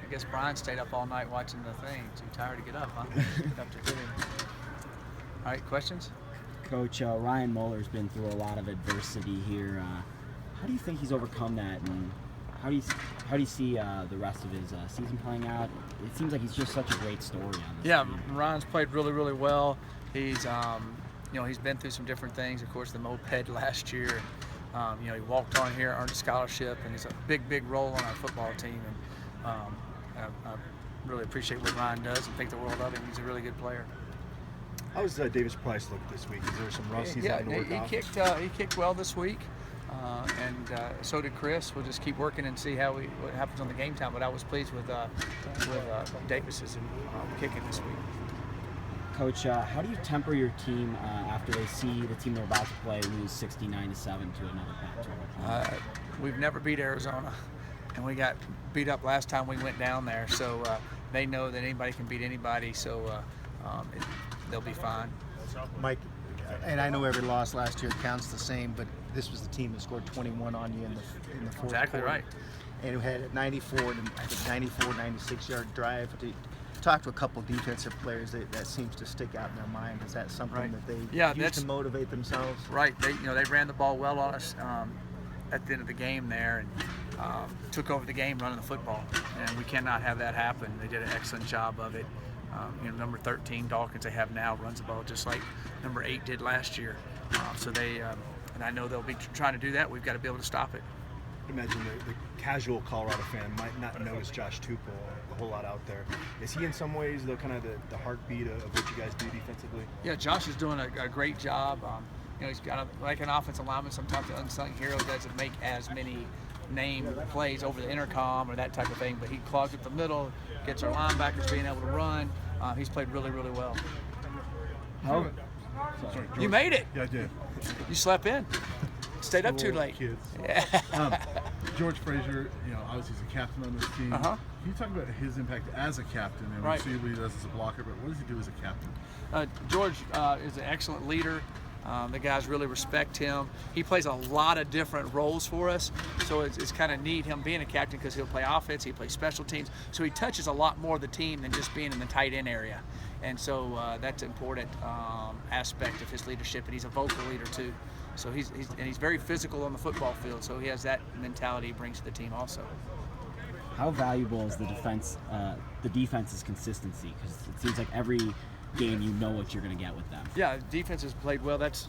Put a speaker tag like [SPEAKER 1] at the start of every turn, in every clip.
[SPEAKER 1] I guess Brian stayed up all night watching the thing. Too tired to get up, huh? After hitting. All right, questions?
[SPEAKER 2] Coach, Ryan Muller's been through a lot of adversity here. How do you think he's overcome that, and how do you see the rest of his season playing out? It seems like he's just such a great story on this team.
[SPEAKER 1] Ryan's played really, really well. He's he's been through some different things. Of course, the moped last year. He walked on here, earned a scholarship, and he's a big role on our football team. And I really appreciate what Ryan does and think the world of him. He's a really good player.
[SPEAKER 3] How does Davis Price look this week? Is there some rust he's having to work off?
[SPEAKER 1] He kicked well this week, and so did Chris. We'll just keep working and see what happens on the game time. But I was pleased with Davis's kicking this week.
[SPEAKER 2] Coach, how do you temper your team after they see the team they're about to play lose 69-7 to another Pac-12?
[SPEAKER 1] We've never beat Arizona, and we got beat up last time we went down there. So they know that anybody can beat anybody. So they'll be fine.
[SPEAKER 4] Mike, and I know every loss last year counts the same, but this was the team that scored 21 on you in the fourth
[SPEAKER 1] Exactly
[SPEAKER 4] quarter.
[SPEAKER 1] right.
[SPEAKER 4] And it had a 94, 96-yard drive. Talk to a couple defensive players that seems to stick out in their mind. Is that something that they use to motivate themselves?
[SPEAKER 1] Right. They ran the ball well on us at the end of the game there, and took over the game running the football, and we cannot have that happen. They did an excellent job of it. Number 13 Dawkins they have now runs the ball just like number 8 did last year. So they and I know they'll be trying to do that. We've got to be able to stop it.
[SPEAKER 3] I imagine the casual Colorado fan might not notice Josh Tupel a whole lot out there. Is he in some ways though kind of the heartbeat of what you guys do defensively?
[SPEAKER 1] Yeah, Josh is doing a great job. He's got like an offensive lineman. Sometimes the unsung hero doesn't make as many name plays over the intercom or that type of thing, but he clogs up the middle, gets our linebackers being able to run. He's played really, really well.
[SPEAKER 2] How?
[SPEAKER 5] Sorry, George.
[SPEAKER 1] You made it.
[SPEAKER 5] Yeah, I did.
[SPEAKER 1] You slept in. Stayed up too
[SPEAKER 5] School,
[SPEAKER 1] late.
[SPEAKER 5] Kids.
[SPEAKER 1] Yeah.
[SPEAKER 5] George Frazier, obviously he's a captain on this team.
[SPEAKER 1] Uh-huh.
[SPEAKER 5] Can you talk about his impact as a captain? And
[SPEAKER 1] Right.
[SPEAKER 5] we see what he does as a blocker, but what does he do as a captain?
[SPEAKER 1] George is an excellent leader. The guys really respect him. He plays a lot of different roles for us, so it's kind of neat him being a captain because he'll play offense, he plays special teams, so he touches a lot more of the team than just being in the tight end area. And so that's an important aspect of his leadership, and he's a vocal leader too. So he's very physical on the football field, so he has that mentality he brings to the team also.
[SPEAKER 2] How valuable is the defense's consistency? Because it seems like every game you know what you're going to get with them.
[SPEAKER 1] Yeah, defense has played well. That's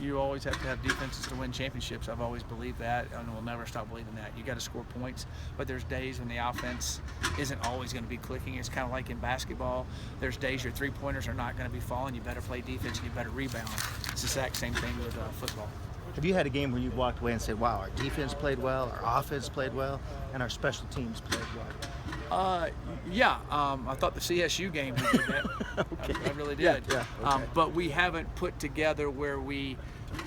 [SPEAKER 1] you always have to have defenses to win championships. I've always believed that, and we'll never stop believing that. You got to score points, but there's days when the offense isn't always going to be clicking. It's kind of like in basketball. There's days your three-pointers are not going to be falling. You better play defense and you better rebound. It's the exact same thing with football.
[SPEAKER 4] Have you had a game where you walked away and said, wow, our defense played well, our offense played well, and our special teams played well?
[SPEAKER 1] I thought the CSU game we did that.
[SPEAKER 4] Okay.
[SPEAKER 1] I really did.
[SPEAKER 4] Yeah, okay.
[SPEAKER 1] But we haven't put together where we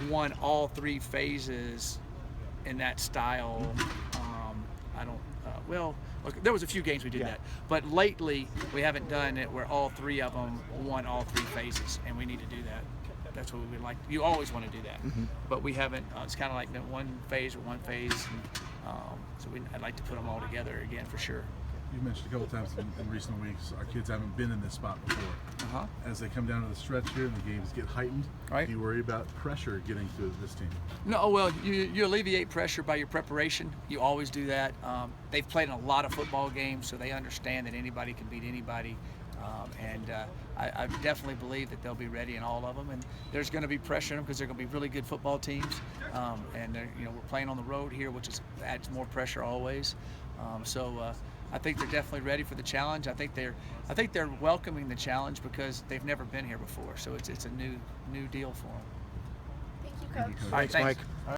[SPEAKER 1] won all three phases in that style. There was a few games we did that, but lately we haven't done it where all three of them won all three phases, and we need to do that. That's what we would like. You always want to do that, but we haven't. It's kind of like one phase. And, so I'd like to put them all together again for sure.
[SPEAKER 5] You mentioned a couple times in recent weeks, our kids haven't been in this spot before. As they come down to the stretch here and the games get heightened, do you worry about pressure getting to this team?
[SPEAKER 1] No, well, you alleviate pressure by your preparation. You always do that. They've played in a lot of football games, so they understand that anybody can beat anybody. I definitely believe that they'll be ready in all of them, and there's going to be pressure on them because they're going to be really good football teams, and we're playing on the road here, which adds more pressure always. I think they're definitely ready for the challenge. I think they're welcoming the challenge because they've never been here before, so it's a new deal for them.
[SPEAKER 6] Thank you, Coach.
[SPEAKER 1] All right, thanks.
[SPEAKER 4] Mike.